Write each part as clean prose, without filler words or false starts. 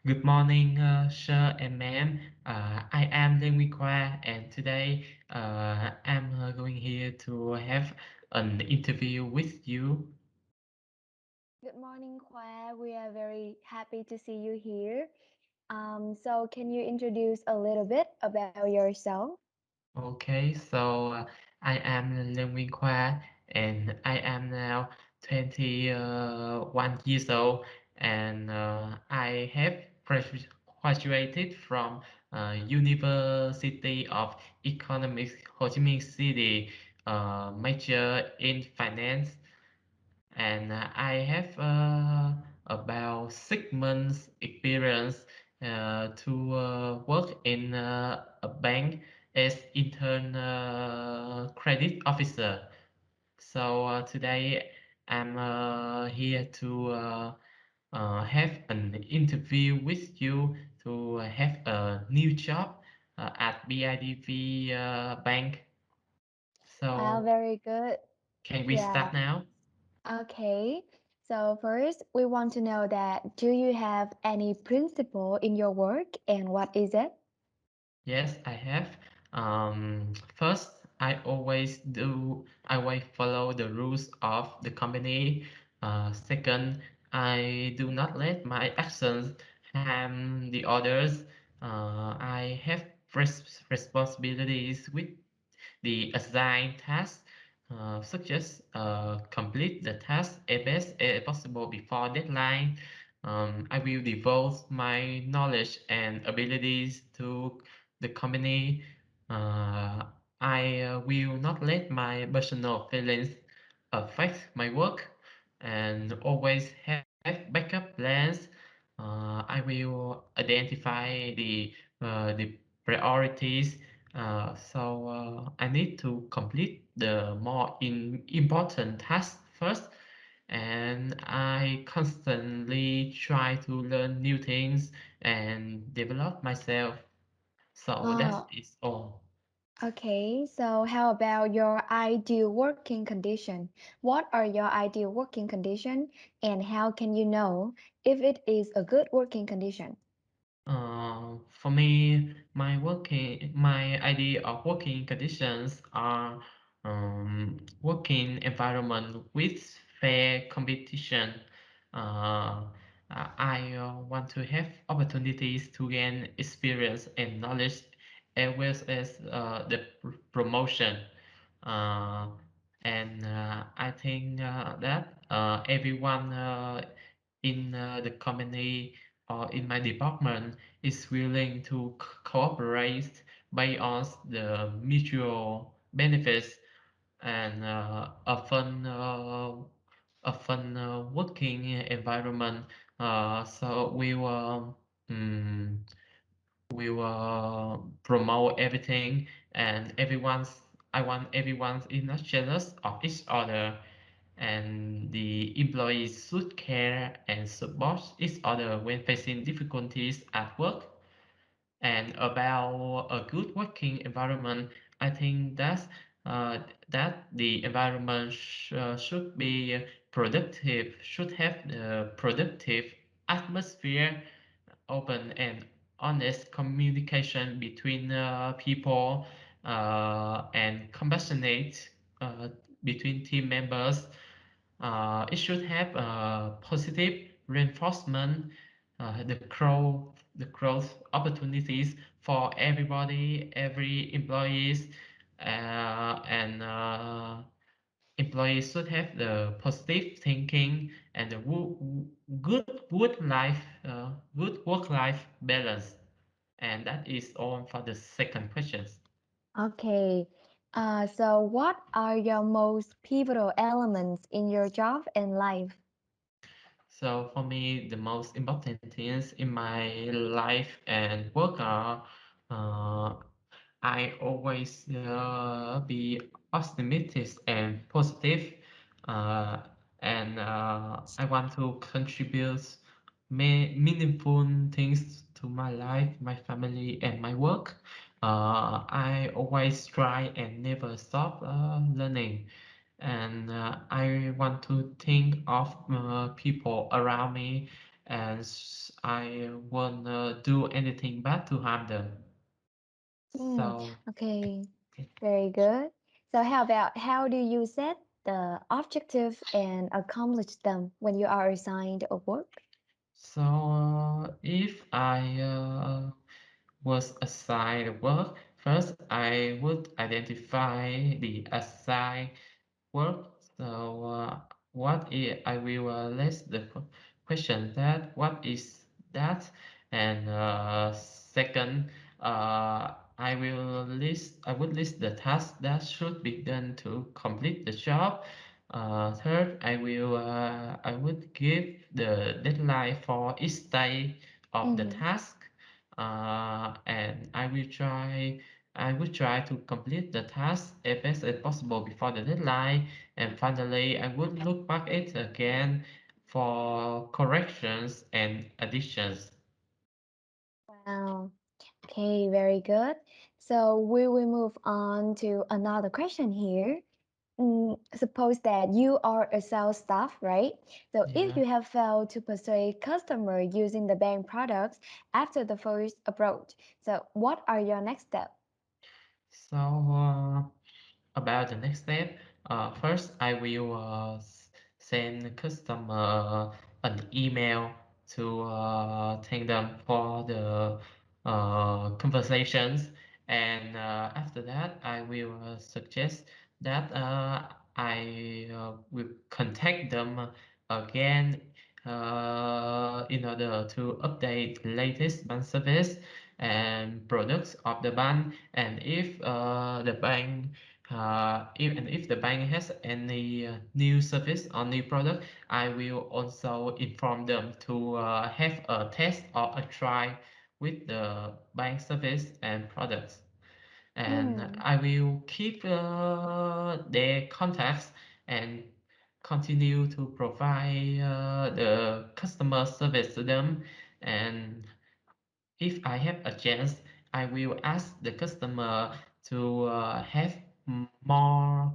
Good morning, sir and ma'am. I am Lê Nguy Khoa, and today I'm going here to have an interview with you. Good morning, Khoa. We are very happy to see you here. So can you introduce a little bit about yourself? Okay, so I am Lê Nguy Khoa, and I am now 21 years old, and I have graduated from University of Economics, Ho Chi Minh City, major in finance, and I have about 6 months experience to work in a bank as intern credit officer. So today I'm here to have an interview with you to have a new job at BIDV Bank. Wow, So very good. can we Yeah. start now? Okay. So first, we want to know that do you have any principle in your work and what is it? Yes, I have. First, I always follow the rules of the company. Second, I do not let my actions harm the others. I have responsibilities with the assigned tasks, such as complete the task as best as possible before deadline. I will devote my knowledge and abilities to the company. Uh, I will not let my personal feelings affect my work and always have backup plans. I will identify the priorities. I need to complete the more important tasks first, and I constantly try to learn new things and develop myself. So that Oh, is all. okay. So how about your ideal working condition? What are your ideal working condition and how can you know if it is a good working condition? For me, my idea of working conditions are working environment with fair competition. Uh, I want to have opportunities to gain experience and knowledge, as well as the promotion. Uh, and I think that everyone in the company or in my department is willing to cooperate based on the mutual benefits and a fun working environment. So mm, we will promote everything, and everyone's I want everyone is not jealous of each other, and the employees should care and support each other when facing difficulties at work. And about a good working environment, I think uh, that the environment should be productive, should have the productive atmosphere, open and honest communication between people, and compassionate uh, between team members. It should have positive reinforcement, the growth opportunities for everybody, every employees, and employees should have the positive thinking and the good work-life balance. And that is all for the second questions. Okay. So what are your most pivotal elements in your job and life? So for me, the most important things in my life and work are uh, I always be optimistic and positive, uh, and I want to contribute meaningful things to my life, my family, and my work. I always try and never stop learning, and I want to think of people around me and I won't do anything bad to harm them. Mm, So okay, very good. So how about how do you set the objective and accomplish them when you are assigned a work? if I was assigned work, first I would identify the assigned work. So I will list the question that what is that, and second, I would list the tasks that should be done to complete the job. Third, I would give the deadline for each stage of the Mm-hmm. task, and I will try to complete the task as best as possible before the deadline. And finally, I would look back it again for corrections and additions. Wow. Okay, very good. So we will move on to another question here. Suppose that you are a sales staff, right? So if Yeah. you have failed to persuade customer using the bank products after the first approach, so what are your next steps? So about the next step, first I will send the customer an email to thank them for the conversations, and after that I will suggest that I will contact them again in order to update the latest bank service and products of the bank, and if the bank has any new service or new product, I will also inform them to have a test or a try with the bank service and products. And Mm, I will keep their contacts and continue to provide the customer service to them. And if I have a chance, I will ask the customer to have more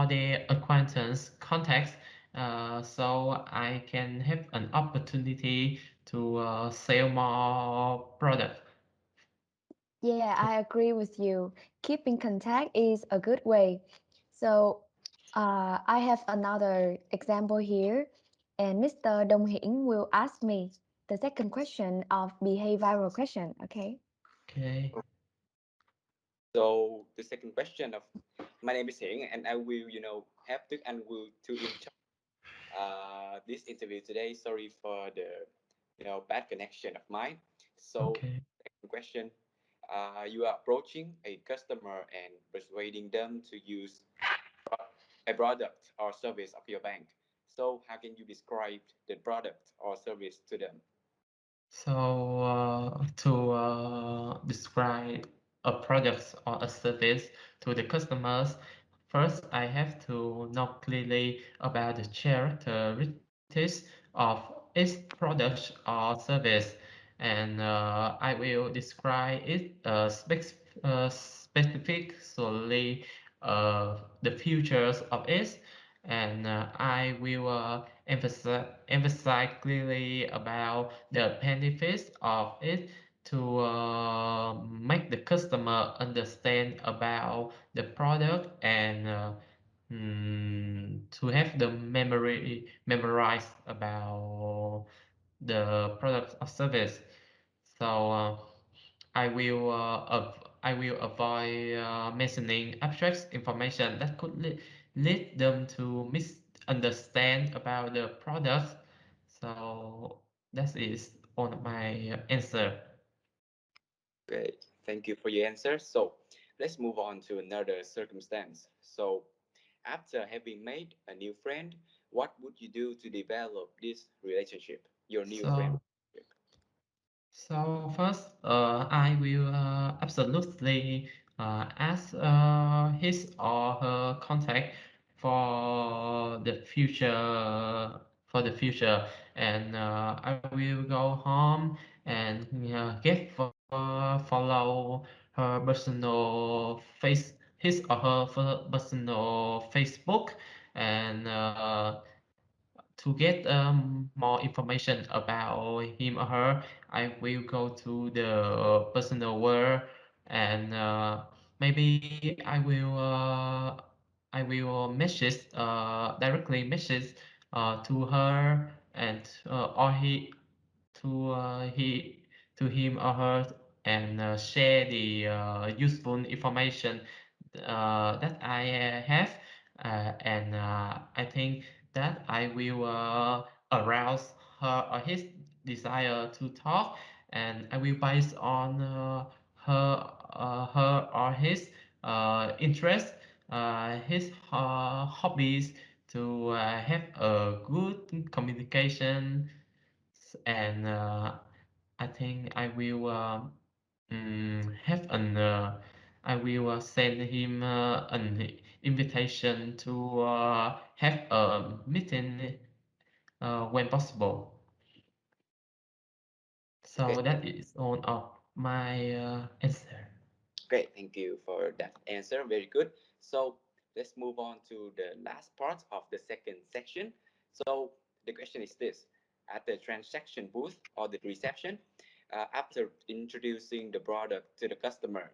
their acquaintance contacts, so I can have an opportunity to sell more product. yeah, I agree with you. Keeping contact is a good way. So, I have another example here, and Mr. Dong Hiển will ask me the second question of behavioral question. Okay. Okay, So the second question of my name is Hiển, and I will, have to and will to in this interview today. Sorry for the, bad connection of mine. So okay. second question, you are approaching a customer and persuading them to use a product or service of your bank. So how can you describe the product or service to them? So to describe a product or a service to the customers, first I have to know clearly about the characteristics of each product or service, and I will describe it specifically the features of it, and I will emphasize clearly about the benefits of it to make the customer understand about the product, and to have the memory memorized about the product or service. So I will avoid mentioning abstract information that could lead them to misunderstand about the product. So that is one of my answer. Okay, thank you for your answer. So let's move on to another circumstance. So after having made a new friend, what would you do to develop this relationship, your new friend So relationship? First, I will absolutely ask his or her contact for the future, and I will go home and follow her his or her personal Facebook, and to get more information about him or her, I will go to the personal world, and maybe I will message directly message to her, and or he to him or her, and share the useful information that I have, and I think that I will arouse her or his desire to talk, and I will base on her or his interest, his hobbies, to have a good communication, and I think I will have an I will send him an invitation to have a meeting when possible. Okay, So that is all of my answer. great. Thank you for that answer. Very good. So let's move on to the last part of the second section. So the question is this: at the transaction booth or the reception, after introducing the product to the customer,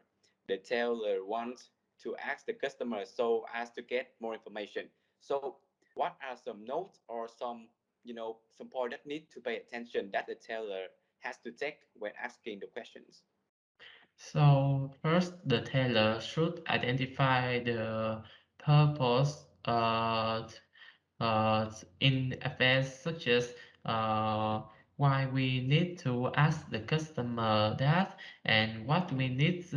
the teller wants to ask the customer so as to get more information. So what are some notes or some some point that need to pay attention that the teller has to take when asking the questions? So first, the tailor should identify the purpose in advance, such as uh, why we need to ask the customer that, and what we need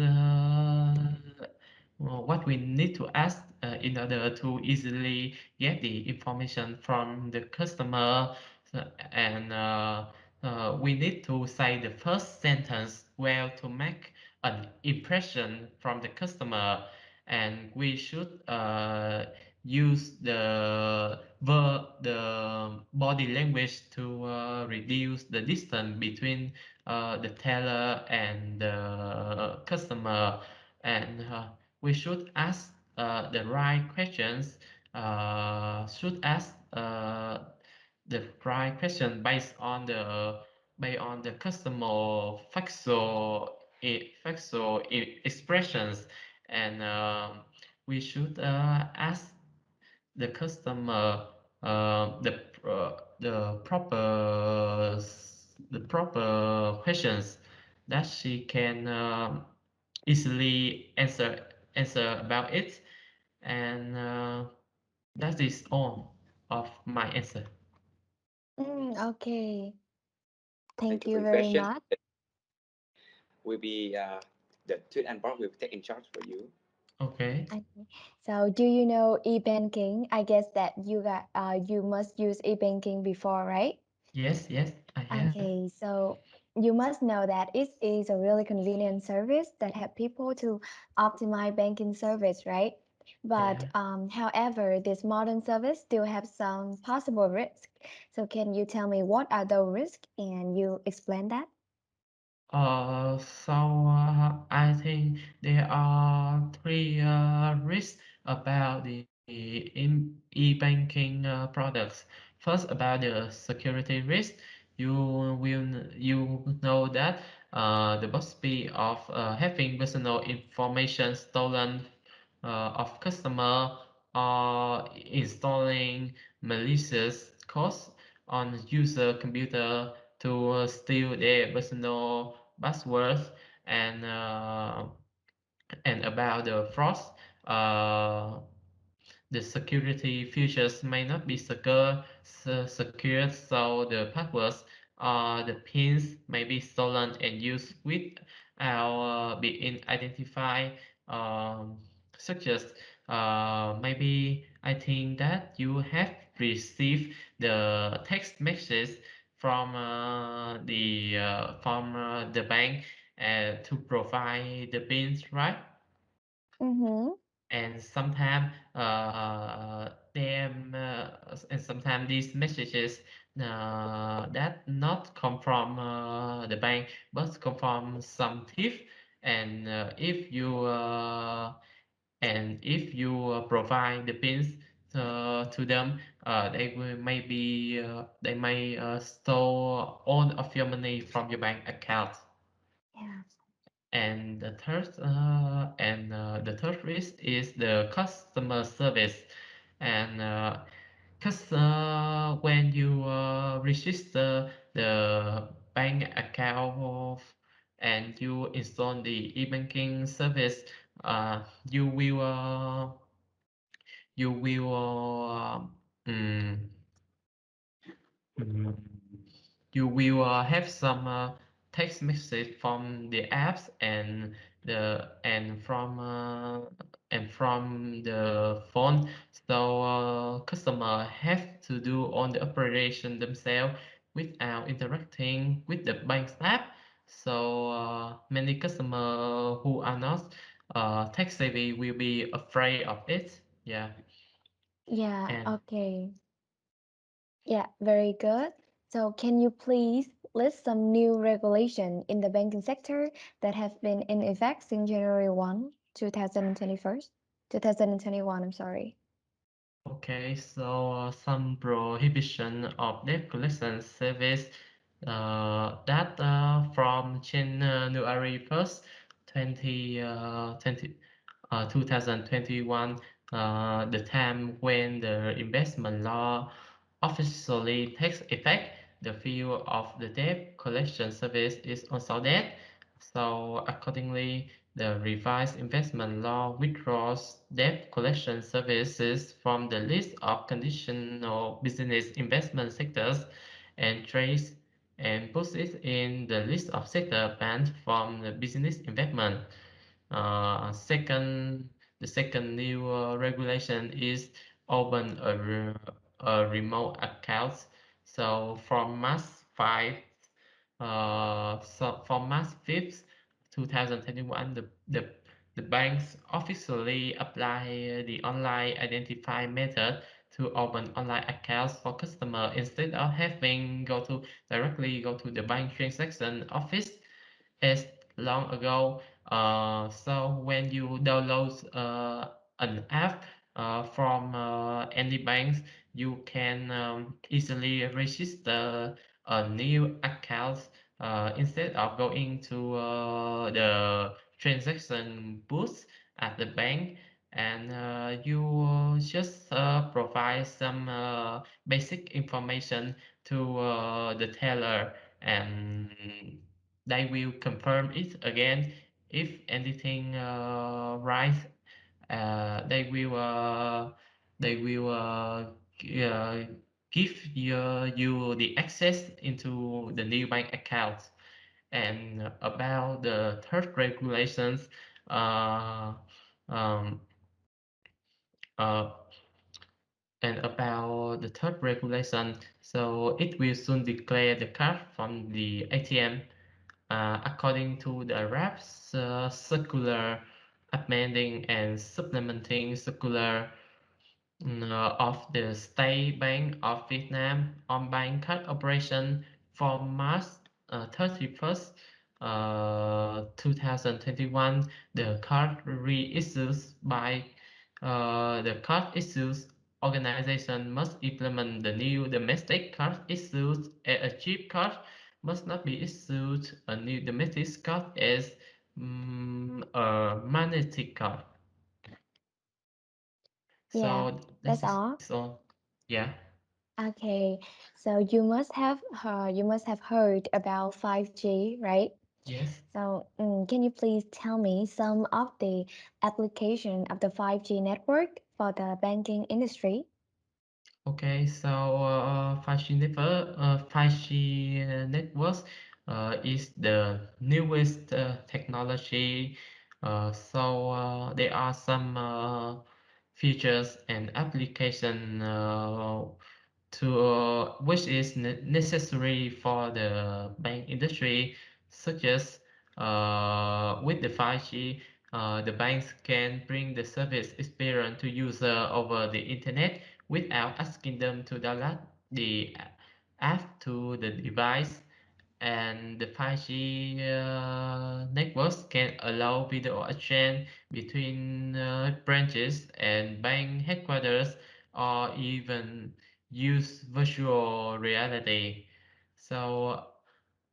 to ask in order to easily get the information from the customer. And we need to say the first sentence well to make an impression from the customer, and we should use the body language to reduce the distance between the teller and the customer, and we should ask the right questions. Should ask the right question based on the customer expressions, and we should ask the customer the proper questions that she can easily answer about it, and that is all of my answer. Okay. Thank Thank you for you your very question. much. Will be the Tuyết and Bob will take in charge for you. Okay. Okay. So, do you know e-banking? I guess that you must use e-banking before, right? Yes, yes, I have. Okay, so you must know that it is a really convenient service that help people to optimize banking service, right? But Yeah. however, this modern service still have some possible risk. So can you tell me what are the risks and you explain that? I think there are three risks about the e-banking products. First, about the security risk, you know that the possibility of having personal information stolen of customer, or installing malicious code on user computer to steal their personal passwords, and about the fraud. Uh, the security features may not be secured, so the passwords or the pins may be stolen and used without being identified. Um, Such as maybe I think that you have received the text message from the bank to provide the pins, right? Mm-hmm. And sometimes these messages that not come from the bank but come from some thief, and if you provide the pins, to them, they may store all of your money from your bank account. Yeah. And the third risk is the customer service. And because when you register the bank account and you install the e-banking service, you will you will mm, mm, you will have some text message from the apps the and from and from the phone. So customer have to do all the operation themselves without interacting with the bank's app. So many customer who are not tech savvy will be afraid of it. Yeah. Yeah, And okay. Yeah, very good. So can you please list some new regulation in the banking sector that have been in effect since January 1, 2021? 2021, I'm sorry. Okay, so some prohibition of debt collection service that from January 1st, 2021, the time when the investment law officially takes effect, the field of the debt collection service is also dead. So accordingly, the revised investment law withdraws debt collection services from the list of conditional business investment sectors and trace and puts it in the list of sector banned from the business investment. Second, the second new regulation is open a remote account. So from March 5th, 2021, the banks officially apply the online identify method to open online accounts for customer instead of having directly go to the bank transaction office as long ago. So when you download an app from any banks, you can easily register a new account instead of going to the transaction booth at the bank. And you just provide some basic information to the teller, and they will confirm it again. If anything right, they will uh, give you the access into the new bank account. And about the third regulations, uh, um, uh, and about the third regulation, so it will soon declare the card from the ATM according to the RAP's circular amending and supplementing circular of the State Bank of Vietnam on bank card operation from March 31st, 2021. The card reissues by the card issues organization must implement the new domestic card issued. A cheap card must not be issued a new domestic card as a magnetic card. Yeah, So that's this is all. all. Yeah. Okay, so you must have heard about 5G, right? Yes. So, can you please tell me some of the application of the 5G network for the banking industry? Okay. So 5G networks is the newest technology. So there are some features and application which is necessary for the bank industry, such as with the 5G, the banks can bring the service experience to user over the internet without asking them to download the app to the device. And the 5G networks can allow video exchange between branches and bank headquarters or even use virtual reality. So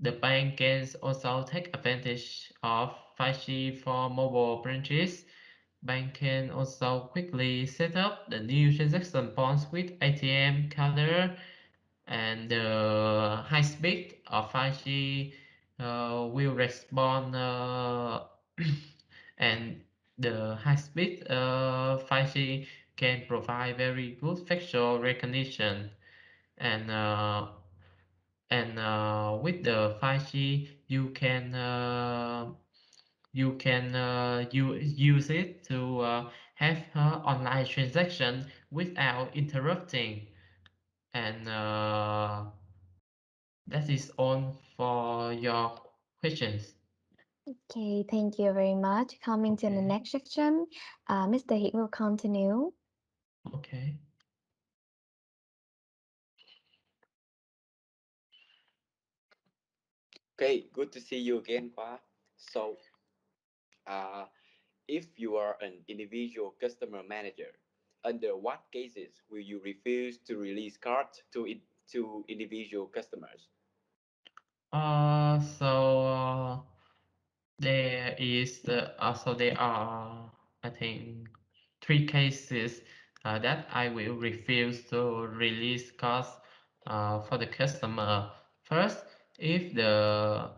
the bank can also take advantage of 5G for mobile branches. Bank can also quickly set up the new transaction points with ATM color, and the high speed of 5G will respond and the high speed 5G can provide very good facial recognition, and with the 5G you use it to have online transaction without interrupting, and that is all for your questions. Okay, thank you very much. Coming to the Okay, next section, Mr. Hit will continue. okay. Okay, good to see you again, Pa. So, uh, if you are an individual customer manager, under what cases will you refuse to release cards to individual customers? So there are, I think, three cases that I will refuse to release costs for the customer. First, if the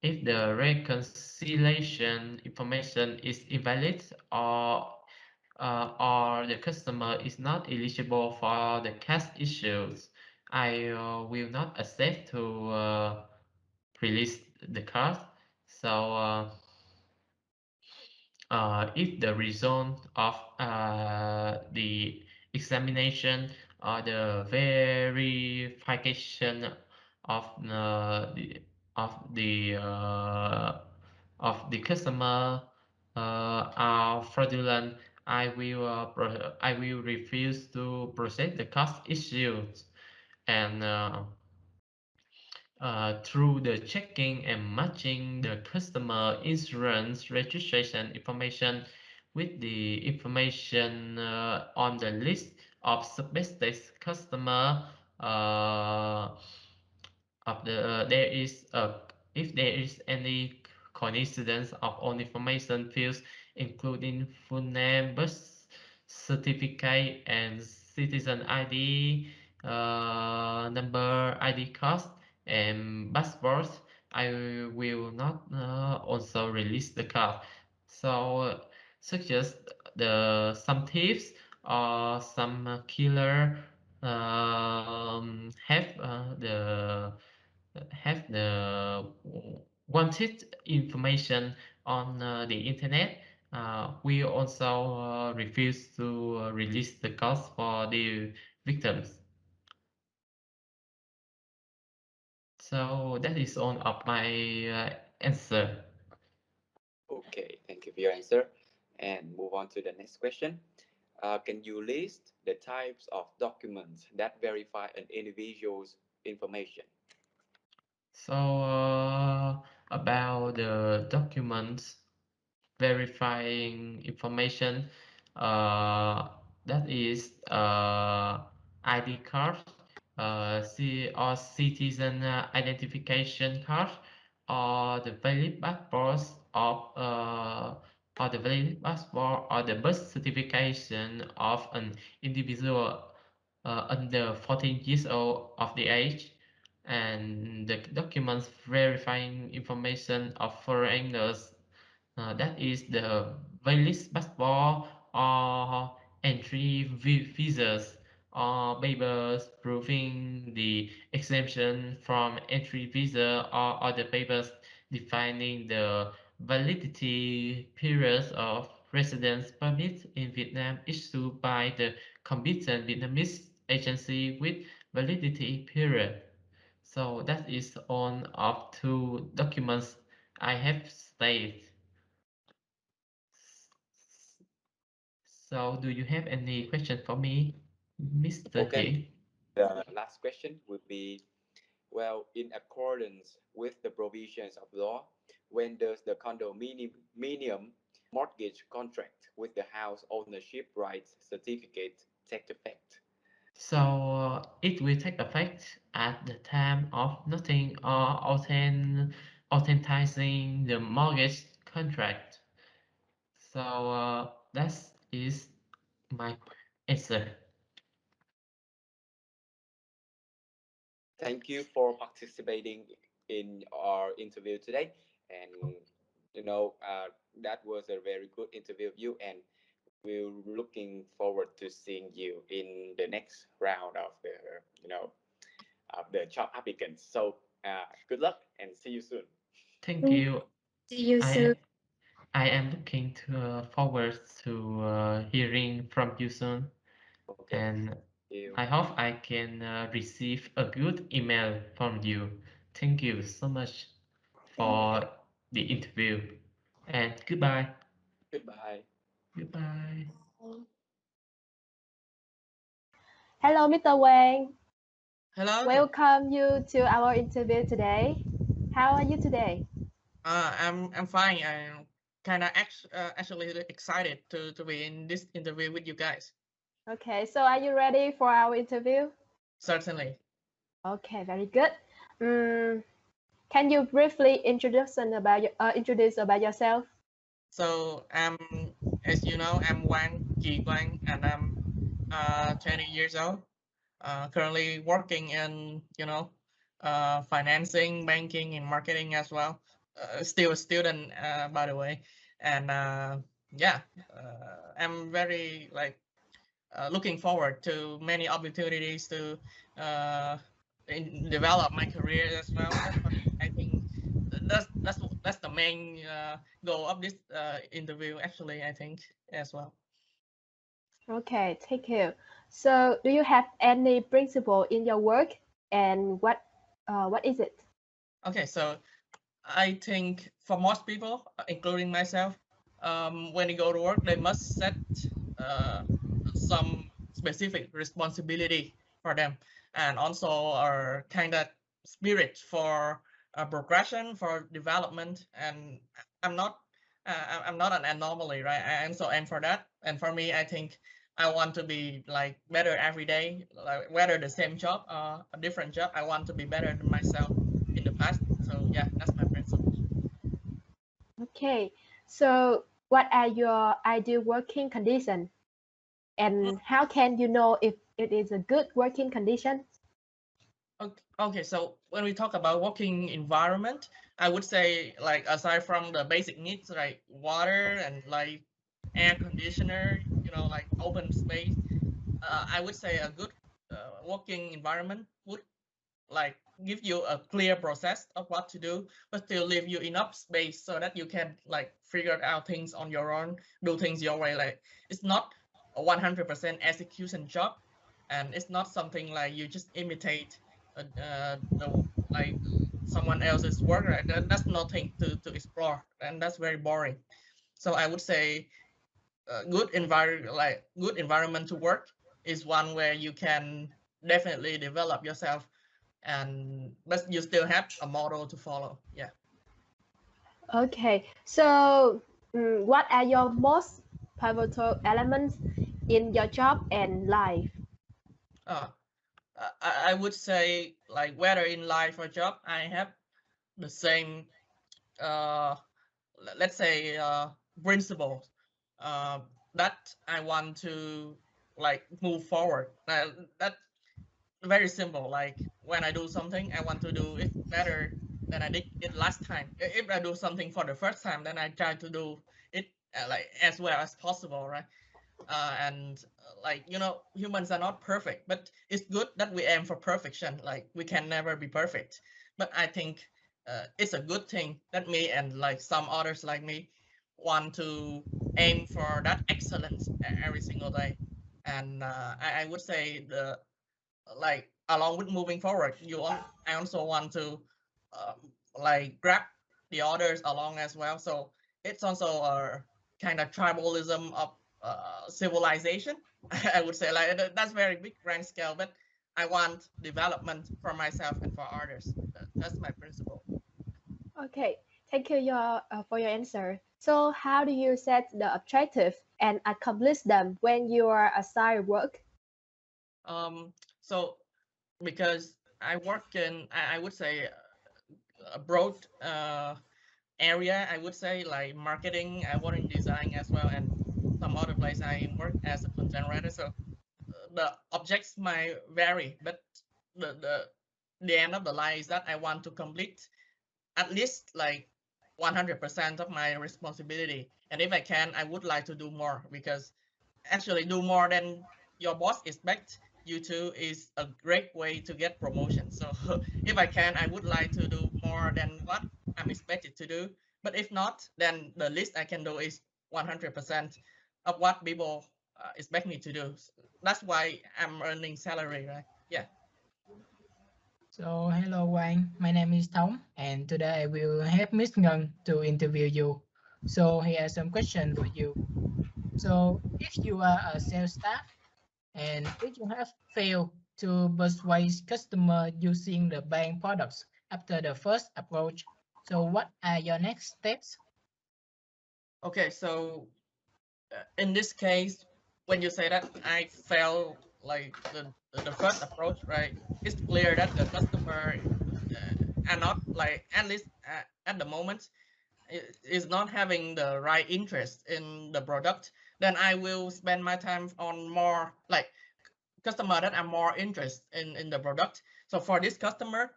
if the reconciliation information is invalid, or the customer is not eligible for the cash issues, I will not accept to release the card. So if the result of the examination or the verification of of the uh, of the customer are fraudulent, I will refuse to process the cost issues, and through the checking and matching the customer insurance registration information with the information on the list of suspected customer, uh, of the there is a if there is any coincidence of all information fields, including full name, birth certificate, and citizen ID, number, ID card, and passport, I will not also release the card. So such as the some thieves or some killer have the wanted information on the internet, we also refuse to release the cost for the victims. So that is all of my answer. Okay, thank you for your answer. And move on to the next question. Can you list the types of documents that verify an individual's information? So about the documents verifying information, that is ID card, or citizen identification card, or the valid passport of or the valid passport or the birth certification of an individual under 14 years old of the age, and the documents verifying information of foreigners, that is the valid passport or entry visas or papers proving the exemption from entry visa or other papers defining the validity periods of residence permit in Vietnam issued by the competent Vietnamese agency with validity period. So that is on of two documents I have stated. So, do you have any question for me, Mr. Okay, He? the last question would be, well, in accordance with the provisions of law, when does the condominium mortgage contract with the house ownership rights certificate take effect? So it will take effect at the time of nothing or authenticing the mortgage contract. So that is my answer. Thank you for participating in our interview today. And that was a very good interview of you. And we're looking forward to seeing you in the next round of the job applicants. So good luck and see you soon. Thank Mm, you. see you soon. I I am looking forward to hearing from you soon, Okay. and You. I hope I can receive a good email from you. Thank you so much Thank for the interview, and goodbye. Goodbye. Goodbye. you. Hello, Mr. Wang. Hello. Welcome you to our interview today. How are you today? I'm fine. I'm kind of actually excited to be in this interview with you guys. Okay, so are you ready for our interview? Certainly. Okay, very good. Mm, can you briefly introduce about yourself? So as you know, I'm Wang Ji Guang, and I'm 20 years old. Currently working in financing, banking, and marketing as well. Still a student, by the way, and yeah, I'm very looking forward to many opportunities to uh, develop my career as well. That's why I think that's the main goal of this interview. Actually, I think as well. Okay, thank you. So, do you have any principle in your work, and what is it? Okay, so I think for most people, including myself, when they go to work, they must set uh, some specific responsibility for them, and also a kind of spirit for progression, for development. And I'm not, I'm not an anomaly, right? And so, and for that, and for me, I think I want to be like better every day, like whether the same job or a different job, I want to be better than myself in the past. So yeah, that's my principle. Okay, so what are your ideal working conditions, Mm, and how can you know if it is a good working condition? okay, so when we talk about working environment, I would say like aside from the basic needs like water and like air conditioner, like open space, I would say a good working environment would like give you a clear process of what to do, but still leave you enough space so that you can like figure out things on your own, do things your way. Like it's not a 100% execution job, and it's not something like you just imitate the like someone else's work. Right? That's nothing to explore, and that's very boring. So I would say good environment to work is one where you can definitely develop yourself, and but you still have a model to follow. Yeah. Okay, so what are your most pivotal elements in your job and life? uh, I would say like whether in life or job, I have the same uh let's say principles uh that I want to like move forward. That very simple. Like when I do something, I want to do it better than I did it last time. If I do something for the first time, then I try to do it like as well as possible, right? And like humans are not perfect, but it's good that we aim for perfection. Like we can never be perfect, but I think it's a good thing that me and like some others like me want to aim for that excellence every single day. And I would say the like along with moving forward, I also want to like grab the others along as well. So it's also a kind of tribalism of civilization. I would say like that's very big grand scale, but I want development for myself and for others. That's my principle. Okay, thank you for your answer. So, how do you set the objective and accomplish them when you are assigned work? So because I work in, I would say, a broad area. I would say like marketing. I work in design as well, and some other place I work as a content writer. So the objects might vary, but the the the end of the line is that I want to complete at least like 100% of my responsibility. And if I can, I would like to do more, because actually do more than your boss expects you to is a great way to get promotion. So if I can, I would like to do more than what I'm expected to do. But if not, then the least I can do is 100% of what people expect me to do. So that's why I'm earning salary, right? Yeah. So hello Wang, my name is Tom and today I will help Miss Ngân to interview you. So here are some questions for you. So if you are a sales staff and if you have failed to persuade customer using the bank products after the first approach, so what are your next steps? Okay, so in this case, when you say that I fail like the first approach, right? It's clear that the customer are not like, at least at the moment, is not having the right interest in the product. Then I will spend my time on more like customer that are more interested in the product. So for this customer,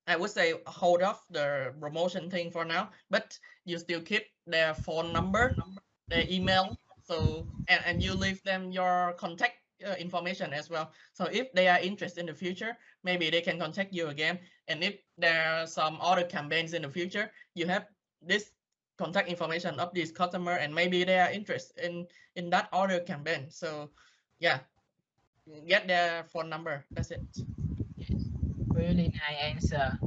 I would say hold off the promotion thing for now, but you still keep their phone number, their email, so and you leave them your contact information as well. So if they are interested in the future, maybe they can contact you again. And if there are some other campaigns in the future, you have this contact information of this customer, and maybe they are interested in that other campaign. So yeah, get their phone number. That's it. Really nice answer.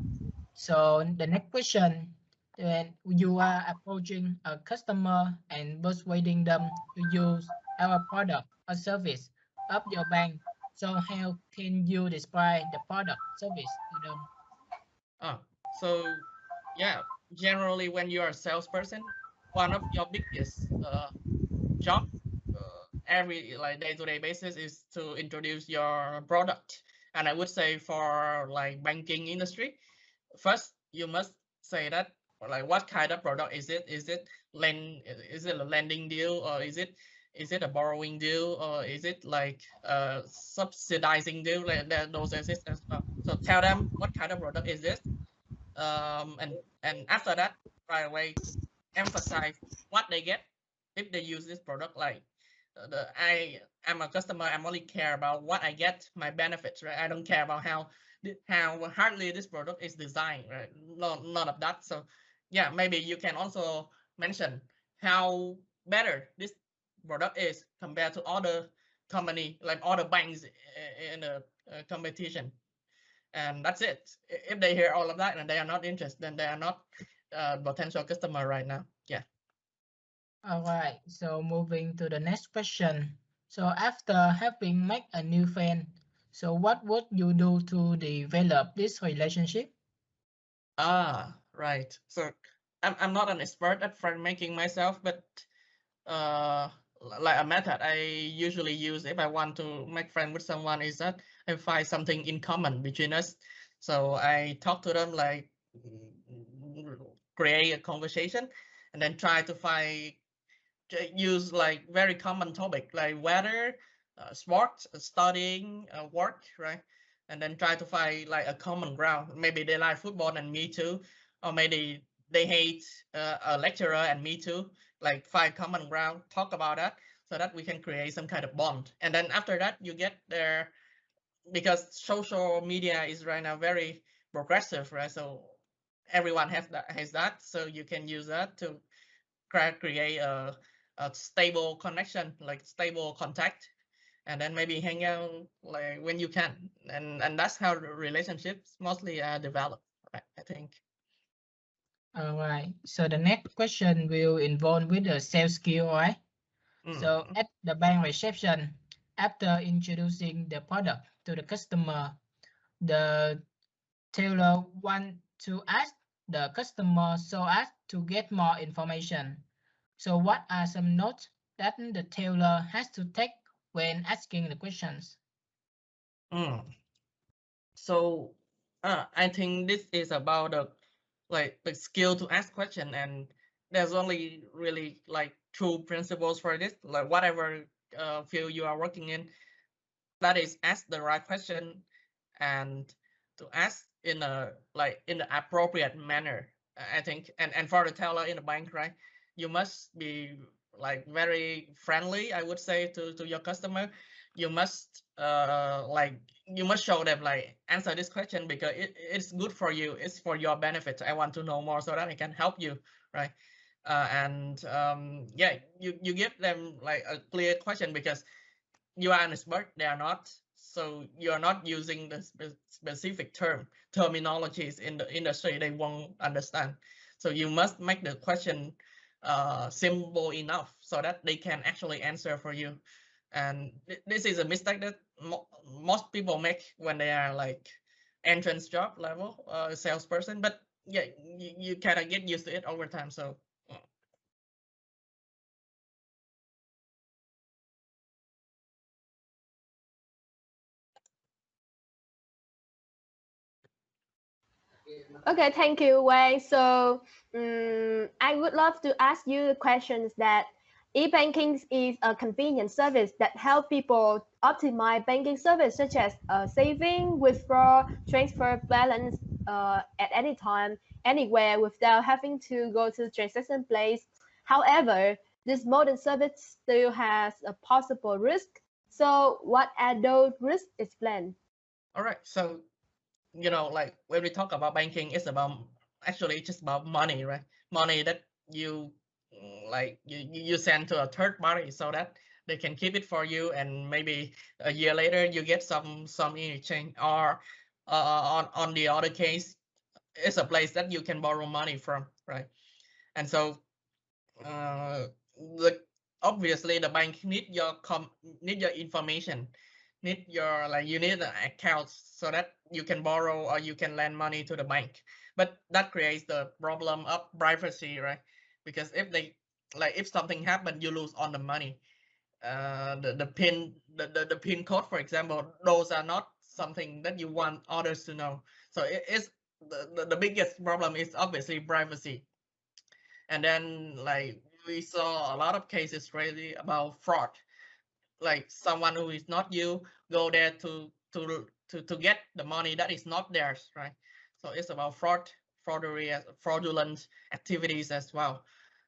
So the next question, when you are approaching a customer and persuading them to use our product or service of your bank, so how can you describe the product service to them? So yeah, generally when you're a salesperson, one of your biggest job every like day-to-day basis is to introduce your product. And I would say for like banking industry, first you must say that like what kind of product is it? Is it a lending deal, or is it a borrowing deal, or is it like a subsidizing deal? Like that, those exist as well. So tell them what kind of product is this, and after that, right away emphasize what they get if they use this product. Like I am a customer, I'm only care about what I get, my benefits, right? I don't care about how hardly this product is designed, right? No, none of that. So yeah, maybe you can also mention how better this product is compared to other company, like other banks in a competition. And that's it. If they hear all of that and they are not interested, then they are not potential customer right now. Yeah. All right, so moving to the next question. So after having made a new friend, so what would you do to develop this relationship? Right. So I'm not an expert at friend making myself, but uh like a method I usually use if I want to make friend with someone is that I find something in common between us. So I talk to them, like create a conversation, and then try to find use like very common topic like weather, sports, studying, work, right? And then try to find like a common ground. Maybe they like football and me too, or maybe they hate a lecturer and me too. Like find common ground, talk about that, so that we can create some kind of bond. And then after that, you get there, because social media is right now very progressive, right? So everyone has that, so you can use that to create a stable connection, like stable contact, and then maybe hang out like when you can, and that's how the relationships mostly develop, right? I think. All right, so the next question will involve with the sales skill, all right? So Mm. at the bank reception, after introducing the product to the customer, the teller want to ask the customer so as to get more information. So what are some notes that the teller has to take when asking the questions? Mm. So I think this is about the skill to ask question, and there's only really like two principles for this. Like whatever field you are working in, that is ask the right question and to ask in a in the appropriate manner. I think, and for the teller in the bank, right, you must be like very friendly, I would say, to your customer. You must you must show them like answer this question because it's good for you, it's for your benefit. I want to know more so that I can help you, right? And yeah, you give them like a clear question because you are an expert, they are not. So you are not using the specific terminologies in the industry they won't understand. So you must make the question simple enough so that they can actually answer for you. And this is a mistake that most people make when they are like entrance job level salesperson. But yeah, you kind of get used to it over time. So Okay, thank you, Wei. So, I would love to ask you questions that e-banking is a convenient service that help people optimize banking service such as saving, withdraw, transfer balance at any time, anywhere without having to go to the transaction place. However, this modern service still has a possible risk. So, what are those risks? Explain. all right, so like when we talk about banking, it's about actually it's just about money, right? Money that you you send to a third party so that they can keep it for you, and maybe a year later you get some in exchange. Or on the other case, it's a place that you can borrow money from, right? And so uh, the obviously the bank need your information, need your you need an account so that you can borrow or you can lend money to the bank. But that creates the problem of privacy, right? Because if they if something happened, you lose all the money. The pin the pin code, for example, those are not something that you want others to know. So it's the biggest problem is obviously privacy. And then we saw a lot of cases really about fraud, like someone who is not you go there to get the money that is not theirs, right? So it's about fraudulent activities as well.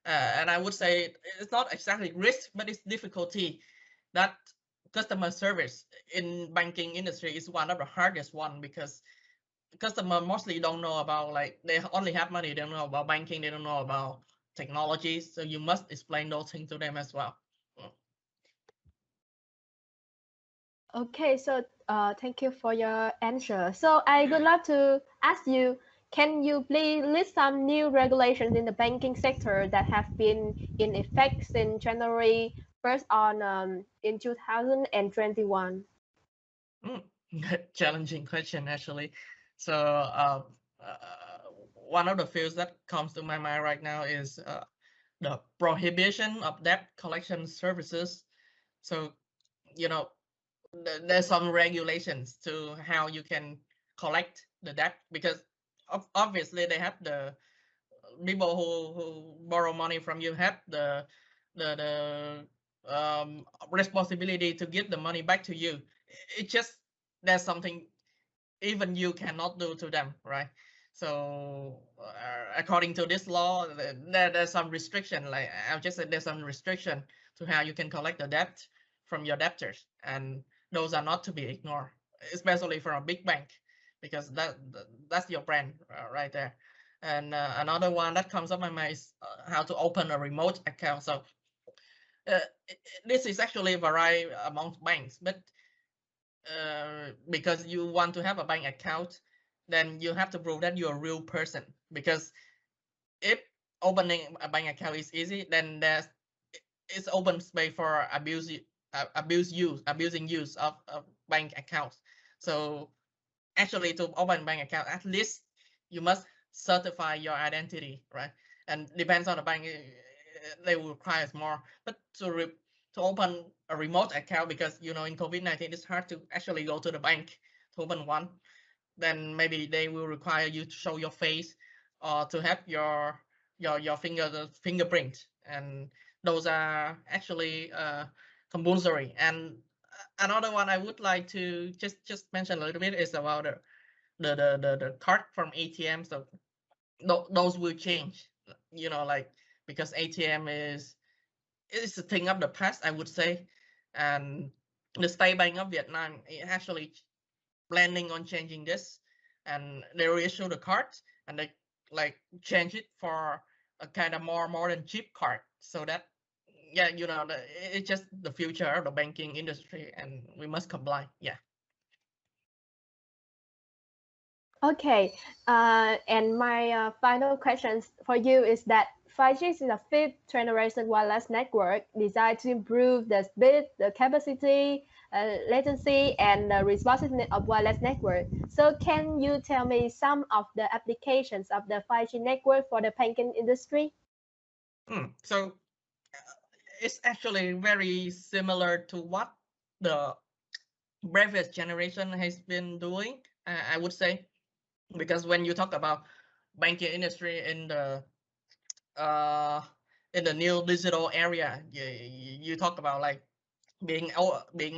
And I would say it's not exactly risk, but it's difficulty that customer service in banking industry is one of the hardest one, because customer mostly don't know about, like, they only have money, they don't know about banking, they don't know about technology, so you must explain those things to them as well. Okay, so thank you for your answer. So I would love to ask you, can you please list some new regulations in the banking sector that have been in effect since January 1st on in 2021? Mm, challenging question, actually. So one of the fields that comes to my mind right now is the prohibition of debt collection services. So you know there's some regulations to how you can collect the debt, because obviously they have the people who borrow money from you have the responsibility to give the money back to you. It just there's something even you cannot do to them, right? So according to this law, there's some restriction. Like I'll just say there's some restriction to how you can collect the debt from your debtors, and those are not to be ignored, especially for a big bank, because that's your brand right there. And another one that comes up my mind is how to open a remote account. So uh, this is actually vary among banks, but because you want to have a bank account, then you have to prove that you're a real person. Because if opening a bank account is easy, then it's open space for abusing use of bank accounts. So actually, to open bank account, at least you must certify your identity, right? And depends on the bank, they will require more. But to open a remote account, because in COVID-19 it's hard to actually go to the bank to open one, then maybe they will require you to show your face or to have your fingerprint, and those are actually compulsory. And another one I would like to just mention a little bit is about the card from ATM. So those will change, like, because ATM is a thing of the past, I would say. And the State Bank of Vietnam actually planning on changing this, and they reissue the cards, and they like change it for a kind of more modern cheap card, so that, yeah, it's just the future of the banking industry, and we must comply. Yeah. Okay, and my final questions for you is that 5G is a fifth generation wireless network designed to improve the speed, the capacity, latency, and the responsiveness of wireless network. So can you tell me some of the applications of the 5G network for the banking industry? So it's actually very similar to what the previous generation has been doing, I would say, because when you talk about banking industry uh, in the new digital area, you talk about like being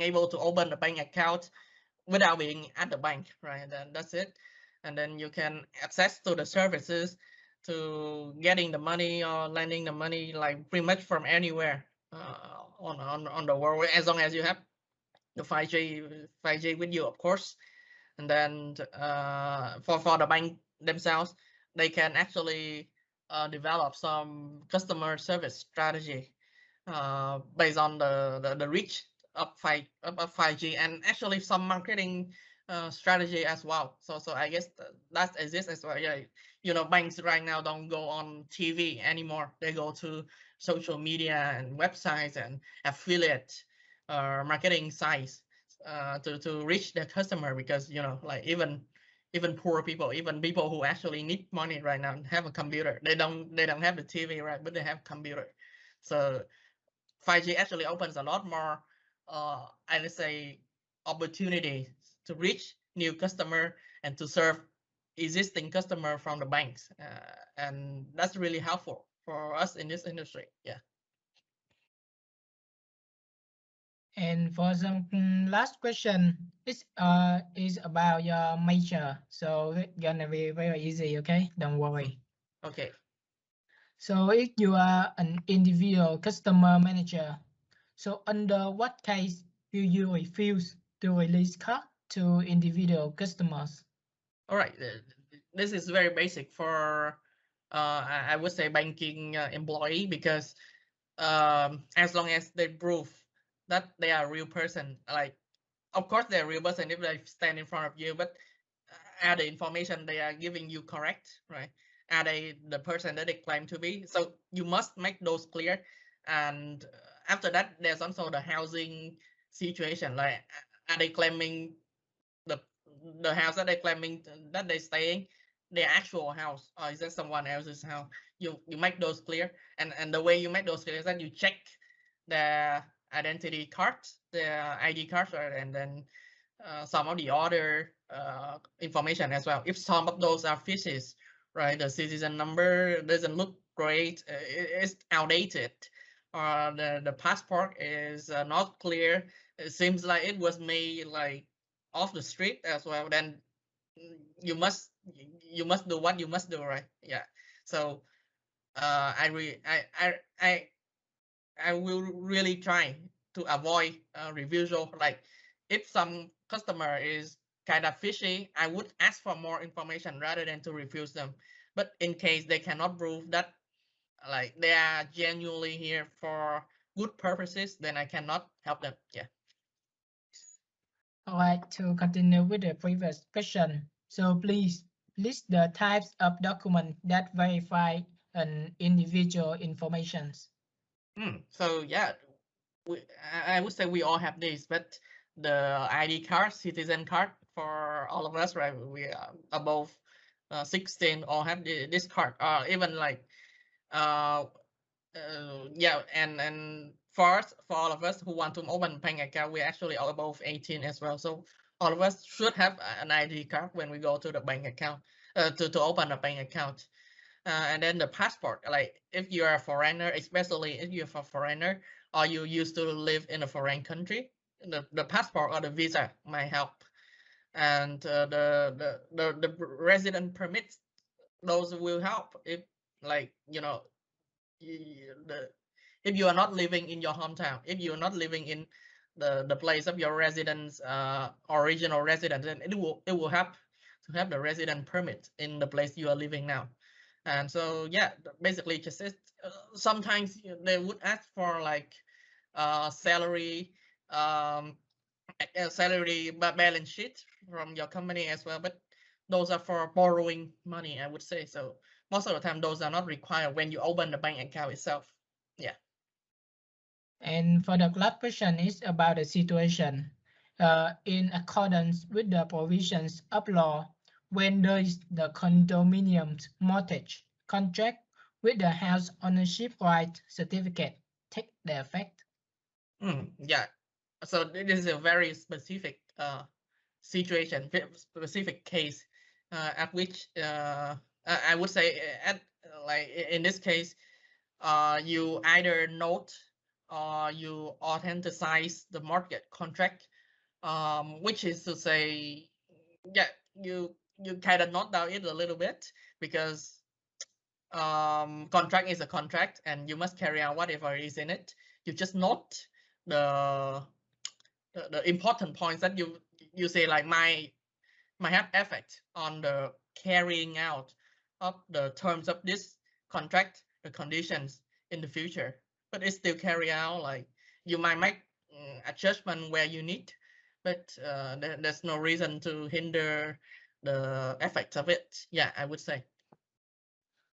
able to open a bank account without being at the bank, right? Then that's it, and then you can access to the services, to getting the money or lending the money, like pretty much from anywhere on the world, as long as you have the 5G with you, of course. And then for the bank themselves, they can actually develop some customer service strategy based on the reach of 5G, and actually some marketing strategy as well. So I guess that exists as well. Yeah, banks right now don't go on TV anymore. They go to social media and websites and affiliate marketing sites to reach their customer, because like even poor people, even people who actually need money right now, have a computer. They don't have the TV, right, but they have computer. So 5G actually opens a lot more, I would say, opportunities to reach new customer and to serve existing customer from the banks, and that's really helpful for us in this industry. Yeah. And for some last question, is about your major, so it's gonna be very easy. Okay, don't worry. Okay. So if you are an individual customer manager, so under what case will you refuse to release card to individual customers? All right. This is very basic for I would say banking employee, because as long as they prove that they are a real person, like, of course they're a real person if they stand in front of you, but are the information they are giving you correct, right? Are they the person that they claim to be? So you must make those clear. And after that, there's also the housing situation, like, are they claiming the the house that they're claiming that they're staying, their actual house, or is that someone else's house? You make those clear, and the way you make those clear is that you check the identity cards, the ID cards, and then some of the other information as well. If some of those are fishes, right, the citizen number doesn't look great, it's outdated, or the passport is not clear, it seems like it was made like off the street as well, then you must do what you must do, right? Yeah. So I re I will really try to avoid refusal. Like, if some customer is kind of fishy, I would ask for more information rather than to refuse them. But in case they cannot prove that, like, they are genuinely here for good purposes, then I cannot help them. Yeah. All right, to continue with the previous question, so please list the types of document that verify an individual informations. So yeah, I would say we all have this, but the ID card, citizen card for all of us, right? We are above 16 all have this card. Even like yeah, and for all of us who want to open a bank account, we're actually all above 18 as well. So all of us should have an ID card when we go to the bank account to open a bank account. And then the passport, like if you're a foreigner, especially if you're a foreigner or you used to live in a foreign country, the passport or the visa might help. And the resident permits, those will help if, like, if you are not living in your hometown, if you are not living in the place of your residence, original residence, then it will help to have the resident permit in the place you are living now. And so yeah, basically just sometimes they would ask for like salary, salary balance sheet from your company as well, but those are for borrowing money, I would say. So most of the time those are not required when you open the bank account itself. Yeah. And for the last question is about the situation. In accordance with the provisions of law, when does the condominium mortgage contract with the house ownership right certificate take the effect? Yeah. So this is a very specific situation, specific case at which I would say at like in this case, you either note or you authenticize the mortgage contract, which is to say, yeah, you kind of note down it a little bit because contract is a contract and you must carry out whatever is in it. You just note the the important points that you say like might have effect on the carrying out of the terms of this contract, the conditions in the future. But it still carry out, like you might make adjustment where you need, but there's no reason to hinder the effect of it. Yeah, I would say.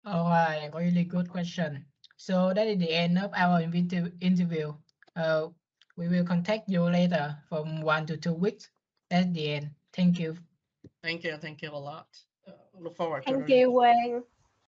All right, really good question. So that is the end of our interview. Uh, we will contact you later from 1 to 2 weeks. That's the end. Thank you. Thank you a lot. Look forward to the Thank you, report. Wayne.